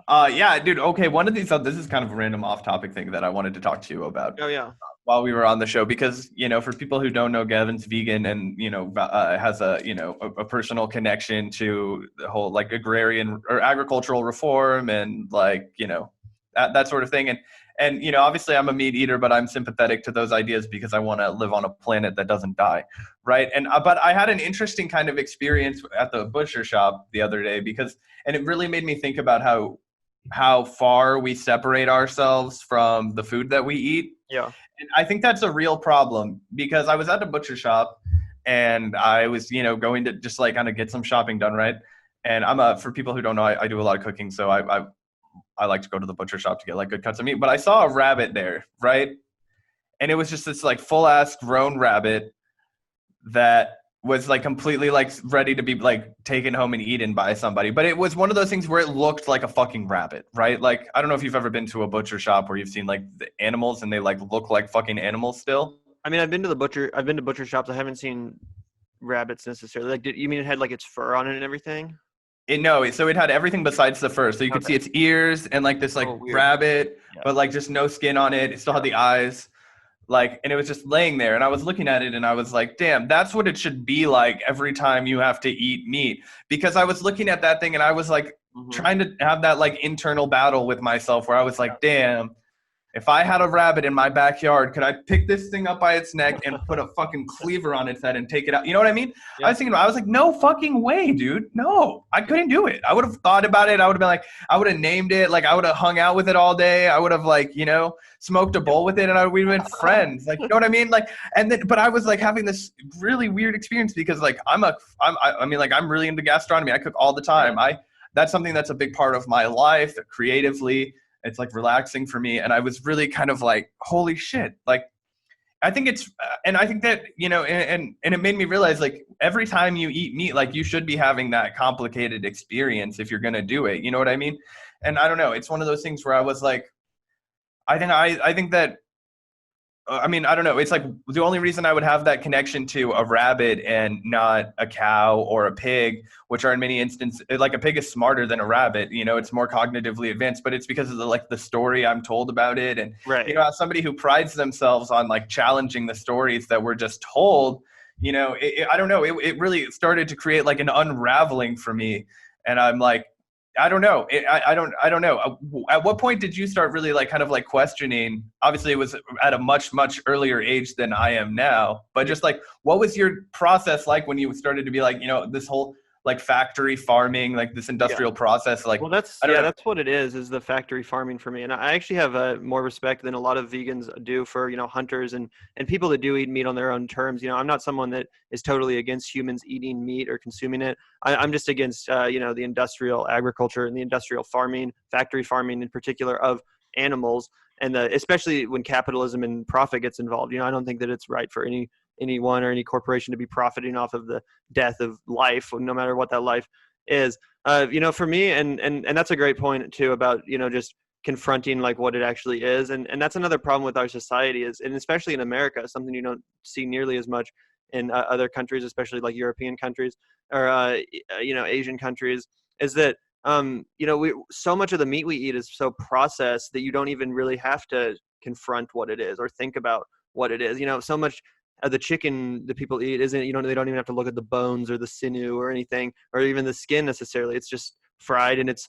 Yeah, dude. Okay, one of these. This is kind of a random off-topic thing that I wanted to talk to you about Oh yeah. while we were on the show because for people who don't know, Gavin's vegan and has a a personal connection to the whole like agrarian or agricultural reform and like that sort of thing. And obviously I'm a meat eater, but I'm sympathetic to those ideas because I want to live on a planet that doesn't die, right? And but I had an interesting kind of experience at the butcher shop the other day because and it really made me think about how far we separate ourselves from the food that we eat. Yeah. And I think that's a real problem because I was at a butcher shop and I was, going to just like kind of get some shopping done, right? And for people who don't know, I do a lot of cooking, so I like to go to the butcher shop to get like good cuts of meat. But I saw a rabbit there, right? And it was just this like full ass grown rabbit that was like completely like ready to be like taken home and eaten by somebody. But it was one of those things where it looked like a fucking rabbit, right? Like I don't know if you've ever been to a butcher shop where you've seen like the animals and they like look like fucking animals still. I mean, I've been to butcher shops. I haven't seen rabbits necessarily. Like, did you mean it had like its fur on it and everything? No, so it had everything besides the fur. So you could Okay. see its ears and like this like Oh, weird. rabbit, Yeah. but like just no skin on it. It still had Yeah. the eyes. Like, and it was just laying there. And I was looking at it and I was like, damn, that's what it should be like every time you have to eat meat. Because I was looking at that thing and I was like Hmm. trying to have that like internal battle with myself where I was Yeah. like, damn, if I had a rabbit in my backyard, could I pick this thing up by its neck and put a fucking cleaver on its head and take it out? You know what I mean? I Yeah. was thinking, I was like, no fucking way, dude. No, I couldn't do it. I would have thought about it. I would have been like, I would have named it. Like, I would have hung out with it all day. I would have like, smoked a bowl with it, and we'd have been friends. Like, you know what I mean? Like, and then, but I was like having this really weird experience because like I mean, like I'm really into gastronomy. I cook all the Yeah. time. That's something that's a big part of my life creatively. It's like relaxing for me. And I was really kind of like, holy shit. Like, I think and I think that, and it made me realize like every time you eat meat, like you should be having that complicated experience if you're going to do it. You know what I mean? And I don't know. It's one of those things where I was like, I think that I mean, I don't know. It's like the only reason I would have that connection to a rabbit and not a cow or a pig, which are in many instances like a pig is smarter than a rabbit. It's more cognitively advanced, but it's because of the story I'm told about it, and Right. as somebody who prides themselves on like challenging the stories that we're just told. I don't know. It really started to create like an unraveling for me, and I'm like, I don't know. I don't know. At what point did you start really like kind of like questioning? Obviously, it was at a much earlier age than I am now. But Yeah. just like, what was your process like when you started to be like, this whole like factory farming, like this Yeah. industrial process? Like, Well, that's I don't yeah, know. that's what it is the factory farming for me. And I actually have more respect than a lot of vegans do for, hunters and people that do eat meat on their own terms. I'm not someone that is totally against humans eating meat or consuming it. I'm just against, the industrial agriculture and the industrial farming, factory farming in particular of animals. And especially when capitalism and profit gets involved. I don't think that it's right for anyone or any corporation to be profiting off of the death of life, no matter what that life is. For me, and that's a great point too about just confronting like what it actually is, and that's another problem with our society is, and especially in America, something you don't see nearly as much in other countries, especially like European countries or Asian countries, is that we so much of the meat we eat is so processed that you don't even really have to confront what it is or think about what it is. So much the chicken that people eat isn't, they don't even have to look at the bones or the sinew or anything, or even the skin necessarily. It's just fried and it's,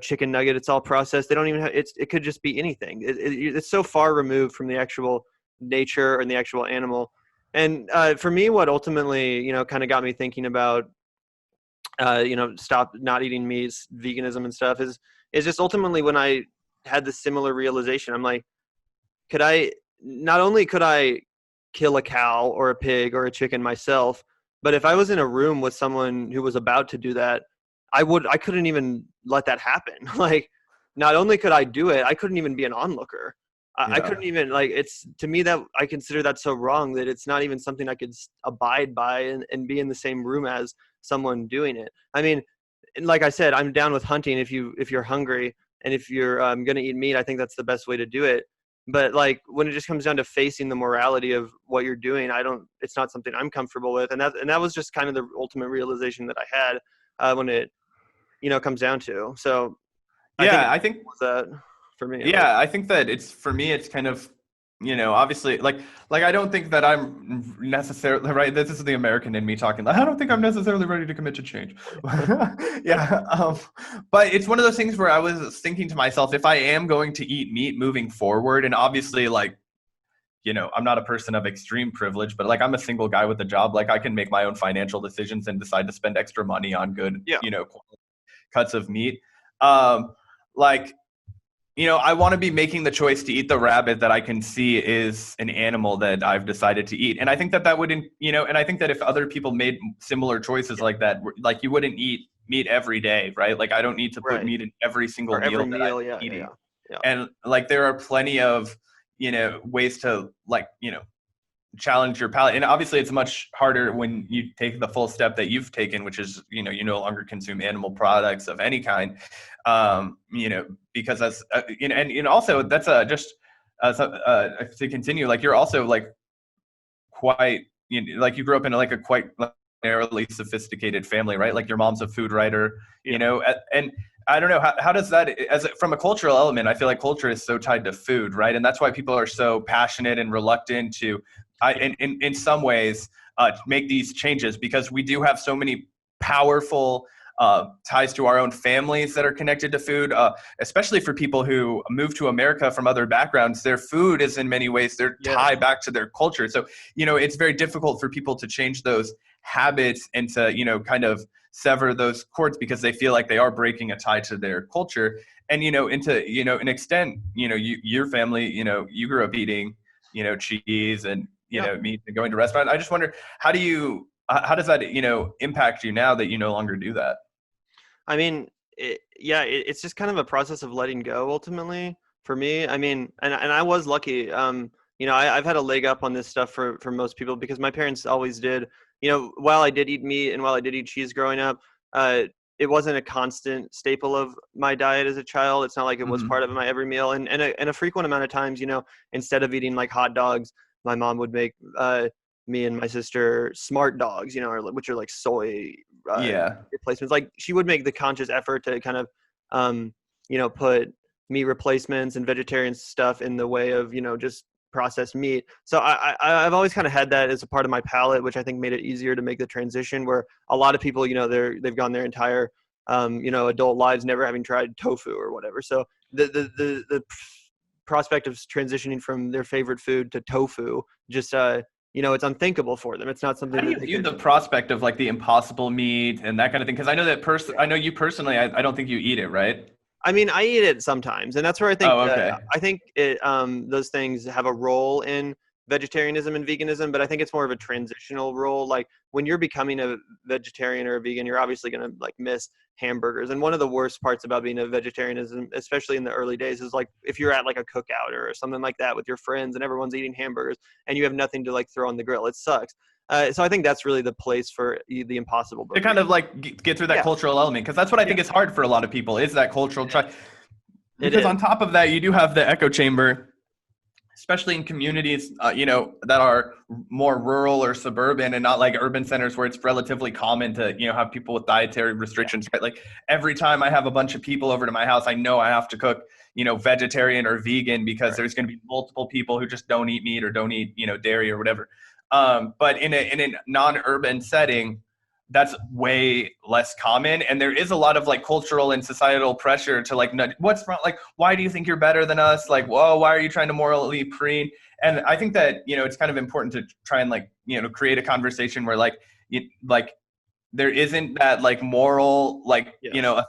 chicken nugget. It's all processed. They don't even have, it could just be anything. It's so far removed from the actual nature and the actual animal. And for me, what ultimately, kind of got me thinking about, stop not eating meats, veganism and stuff is just ultimately when I had this similar realization. I'm like, not only could I kill a cow or a pig or a chicken myself, but if I was in a room with someone who was about to do that, I couldn't even let that happen. Like, not only could I do it, I couldn't even be an onlooker. I Yeah. couldn't even, like, it's to me that I consider that so wrong that it's not even something I could abide by and be in the same room as someone doing it. I mean, and like I said, I'm down with hunting if you're hungry and if you're going to eat meat. I think that's the best way to do it. But like when it just comes down to facing the morality of what you're doing, it's not something I'm comfortable with. And that was just kind of the ultimate realization that I had when it comes down to. So I think Yeah, I think was that for me at least. yeah, I think that it's for me it's kind of obviously like I don't think that I'm necessarily right. This is the American in me talking. I don't think I'm necessarily ready to commit to change. Yeah, but it's one of those things where I was thinking to myself, if I am going to eat meat moving forward, and obviously like I'm not a person of extreme privilege, but like I'm a single guy with a job. Like I can make my own financial decisions and decide to spend extra money on good, Yeah. cuts of meat. Um, like I want to be making the choice to eat the rabbit that I can see is an animal that I've decided to eat. And I think that that wouldn't, and I think that if other people made similar choices Yeah. like that, like you wouldn't eat meat every day, right? Like I don't need to put Right. meat in every single Or every meal that I'm meal. Yeah. Yeah. Yeah. eating. Yeah. And like there are plenty of, ways to like, challenge your palate. And obviously it's much harder when you take the full step that you've taken, which is, you no longer consume animal products of any kind. Because that's, and also that's just to continue, like you're also like quite, like you grew up in like a quite narrowly sophisticated family, right? Like your mom's a food writer, Yeah. and I don't know how does that from a cultural element. I feel like culture is so tied to food, right? And that's why people are so passionate and reluctant to, in some ways, make these changes because we do have so many powerful ties to our own families that are connected to food, especially for people who move to America from other backgrounds. Their food is in many ways their Yes. tie back to their culture. So, it's very difficult for people to change those habits and to, kind of sever those cords because they feel like they are breaking a tie to their culture. And, into, an extent, your family, you grew up eating, cheese and, Yeah. meat and going to restaurants. I just wonder, how does that, impact you now that you no longer do that? I mean, it's just kind of a process of letting go ultimately for me. I mean, and I was lucky. I've had a leg up on this stuff for most people because my parents always did. While I did eat meat and while I did eat cheese growing up, uh, it wasn't a constant staple of my diet as a child. It's not like it was Mm-hmm. part of my every meal. And a frequent amount of times, instead of eating like hot dogs, my mom would make me and my sister smart dogs, which are like soy uh, Yeah. replacements. Like she would make the conscious effort to kind of, put meat replacements and vegetarian stuff in the way of, just processed meat. So I've always kind of had that as a part of my palate, which I think made it easier to make the transition where a lot of people, they've gone their entire, adult lives never having tried tofu or whatever. So the prospect of transitioning from their favorite food to tofu just, it's unthinkable for them. It's not How something do that you they view could. the prospect of like the impossible meat and that kind of thing? Because I know that I know you personally, I don't think you eat it, right? I mean, I eat it sometimes, and that's where Oh, okay. I think those things have a role in vegetarianism and veganism, but I think it's more of a transitional role. Like when you're becoming a vegetarian or a vegan, you're obviously going to like miss hamburgers. And one of the worst parts about being a vegetarian is, especially in the early days, is like if you're at like a cookout or something like that with your friends and everyone's eating hamburgers and you have nothing to like throw on the grill, it sucks. So I think that's really the place for the Impossible To Burger. kind of like get through that Yeah, cultural element, because that's what I yeah, think is hard for a lot of people is that cultural it is. try. It Because is. on top of that, you do have the echo chamber, especially in communities, that are more rural or suburban and not like urban centers where it's relatively common to, have people with dietary Yeah, restrictions, right? Like every time I have a bunch of people over to my house, I know I have to cook, vegetarian or vegan because right. there's going to be multiple people who just don't eat meat or don't eat, dairy or whatever. But in a non-urban setting, that's way less common, and there is a lot of like cultural and societal pressure to like what's wrong, like why do you think you're better than us, like whoa, why are you trying to morally preen. And I think that it's kind of important to try and like create a conversation where like like there isn't that like moral like Yes.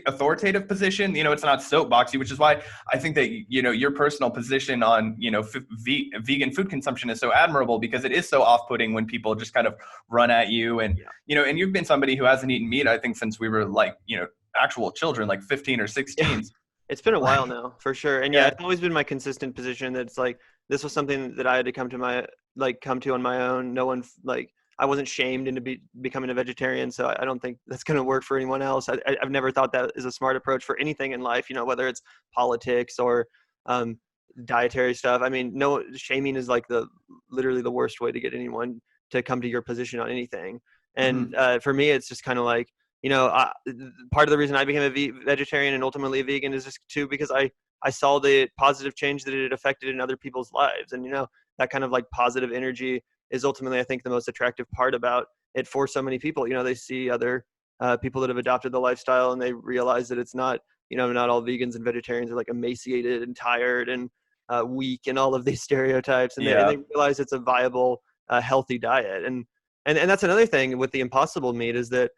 authoritative position. It's not soapboxy, which is why I think that your personal position on vegan food consumption is so admirable, because it is so off-putting when people just kind of run at you. And Yeah. and you've been somebody who hasn't eaten meat, I think, since we were like actual children, like 15 or Yeah. 16. It's been a while Like, now, for sure. And yeah, yeah. it's always been my consistent position that it's like this was something that I had to come to on my own. No one like I wasn't shamed into becoming a vegetarian, so I don't think that's going to work for anyone else. I've never thought that is a smart approach for anything in life, whether it's politics or um, dietary stuff. I mean, no, shaming is like the literally the worst way to get anyone to come to your position on anything. And Mhm. for me, it's just kind of like part of the reason I became a vegetarian and ultimately a vegan is just too because I saw the positive change that it had affected in other people's lives. And, that kind of like positive energy is ultimately, I think, the most attractive part about it for so many people. They see other people that have adopted the lifestyle and they realize that it's not, not all vegans and vegetarians are like emaciated and tired and weak and all of these stereotypes. And Yeah. they realize it's a viable, healthy diet. And that's another thing with the Impossible meat is that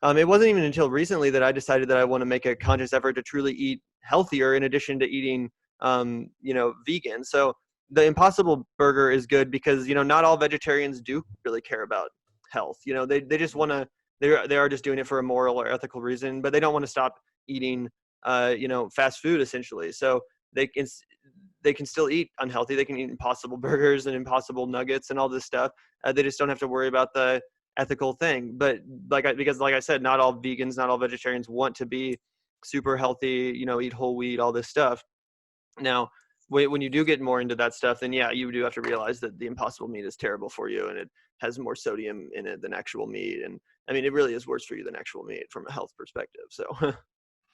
it wasn't even until recently that I decided that I want to make a conscious effort to truly eat healthier in addition to eating, vegan. So the Impossible Burger is good because, not all vegetarians do really care about health. They just want to, they are just doing it for a moral or ethical reason, but they don't want to stop eating, fast food essentially. So they can still eat unhealthy. They can eat Impossible Burgers and Impossible Nuggets and all this stuff. They just don't have to worry about the ethical thing. But because like I said, not all vegans, not all vegetarians want to be super healthy, eat whole wheat, all this stuff. Now, when you do get more into that stuff, then yeah, you do have to realize that the Impossible meat is terrible for you and it has more sodium in it than actual meat. And I mean, it really is worse for you than actual meat from a health perspective. So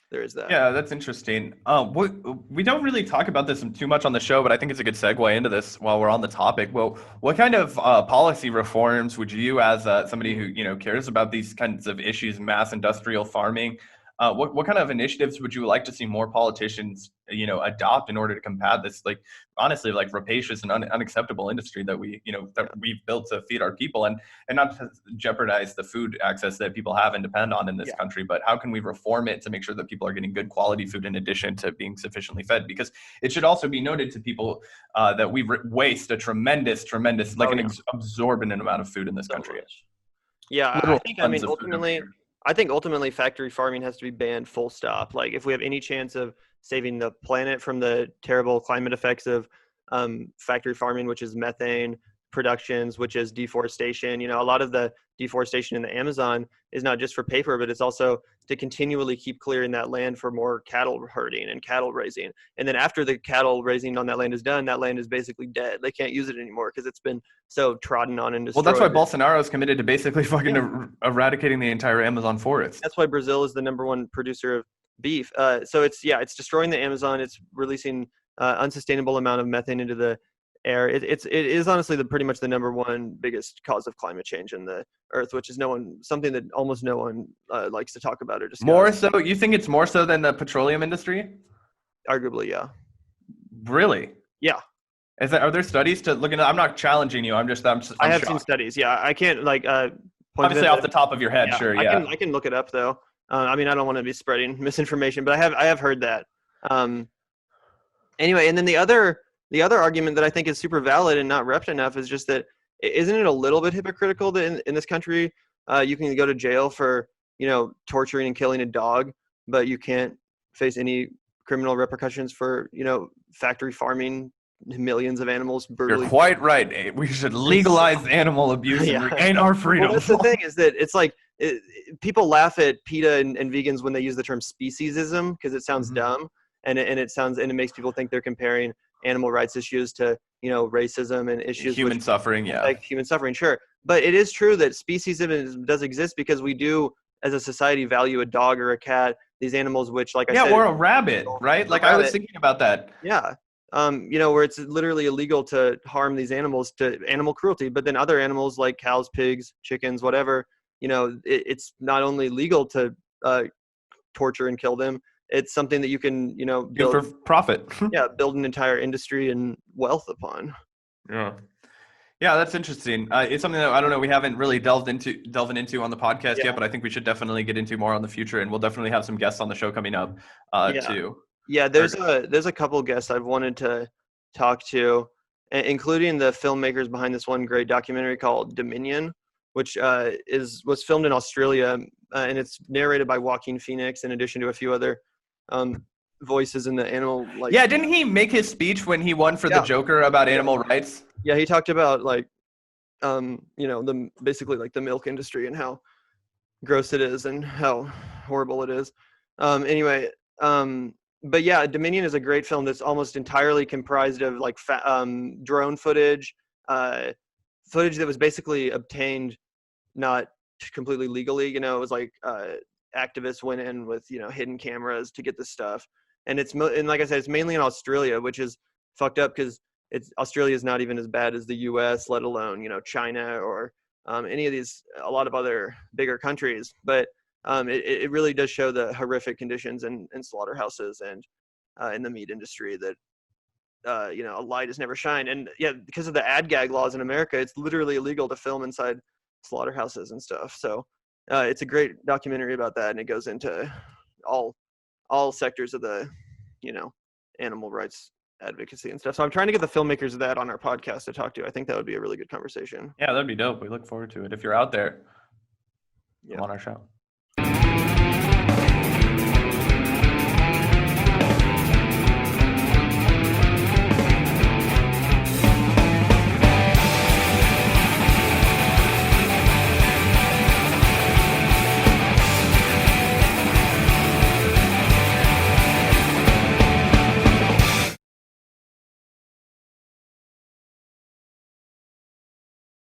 there is that. Yeah, that's interesting. We don't really talk about this too much on the show, but I think it's a good segue into this while we're on the topic. Well, what kind of policy reforms would you, as somebody who cares about these kinds of issues, mass industrial farming, what kind of initiatives would you like to see more politicians, adopt in order to combat this, like honestly, like rapacious and unacceptable industry that we've built to feed our people and not to jeopardize the food access that people have and depend on in this country, but how can we reform it to make sure that people are getting good quality food in addition to being sufficiently fed? Because it should also be noted to people that we waste a tremendous, an exorbitant amount of food in this country. Yeah, Literal I think ultimately factory farming has to be banned full stop. Like if we have any chance of saving the planet from the terrible climate effects of factory farming, which is methane productions, which is deforestation. A lot of the deforestation in the Amazon is not just for paper, but it's also to continually keep clearing that land for more cattle herding and cattle raising. And then after the cattle raising on that land is done, that land is basically dead. They can't use it anymore because it's been so trodden on and destroyed. Well, that's why Bolsonaro is committed to basically fucking eradicating the entire Amazon forest. That's why Brazil is the #1 producer of beef. So it's destroying the Amazon. It's releasing unsustainable amount of methane into the air. It is honestly pretty much the #1 biggest cause of climate change in the earth, which is something that almost no one likes to talk about or discuss. More so? You think it's more so than the petroleum industry? Arguably, yeah. Really? Yeah. Are there studies to look into? I'm not challenging you. I'm I have seen studies. Yeah, I can't obviously off the top of your head. Yeah, sure. Yeah. I can look it up though. I mean, I don't want to be spreading misinformation, but I have heard that. Anyway, and then the other argument that I think is super valid and not repped enough is just that isn't it a little bit hypocritical that in this country you can go to jail for torturing and killing a dog, but you can't face any criminal repercussions for factory farming millions of animals brutally. You're quite right. We should legalize animal abuse and regain our freedom. Well, that's the thing is that it's like people laugh at PETA and vegans when they use the term speciesism because it sounds dumb and it makes people think they're comparing animal rights issues to racism and issues human suffering. Like human suffering, sure, but it is true that speciesism does exist because we do as a society value a dog or a cat, these animals which I said, or a rabbit, right? Like I was thinking about that. Yeah. Where it's literally illegal to harm these animals to animal cruelty, but then other animals like cows, pigs, chickens, whatever, it's not only legal to torture and kill them, it's something that you can, build for profit. Build an entire industry and wealth upon. Yeah, that's interesting. It's something that I don't know we haven't really delving into on the podcast yet, but I think we should definitely get into more on the future, and we'll definitely have some guests on the show coming up too. Yeah, there's a couple guests I've wanted to talk to, including the filmmakers behind this one great documentary called Dominion, which was filmed in Australia, and it's narrated by Joaquin Phoenix in addition to a few other voices in the animal. Didn't he make his speech when he won for the Joker about animal rights? Yeah, he talked about basically the milk industry and how gross it is and how horrible it is. But yeah, Dominion is a great film that's almost entirely comprised of drone footage that was basically obtained not completely legally. You know, it was like activists went in with, you know, hidden cameras to get this stuff. And and like I said, it's mainly in Australia, which is fucked up because Australia is not even as bad as the U.S., let alone, you know, China or any of these, a lot of other bigger countries. But it really does show the horrific conditions in slaughterhouses and in the meat industry that, you know, a light has never shined. And yeah, because of the ad gag laws in America, it's literally illegal to film inside slaughterhouses and stuff. So it's a great documentary about that, and it goes into all sectors of the, you know, animal rights advocacy and stuff. So I'm trying to get the filmmakers of that on our podcast to talk to. I think that would be a really good conversation. Yeah, that'd be dope. We look forward to it. If you're out there, Yeah. come on our show.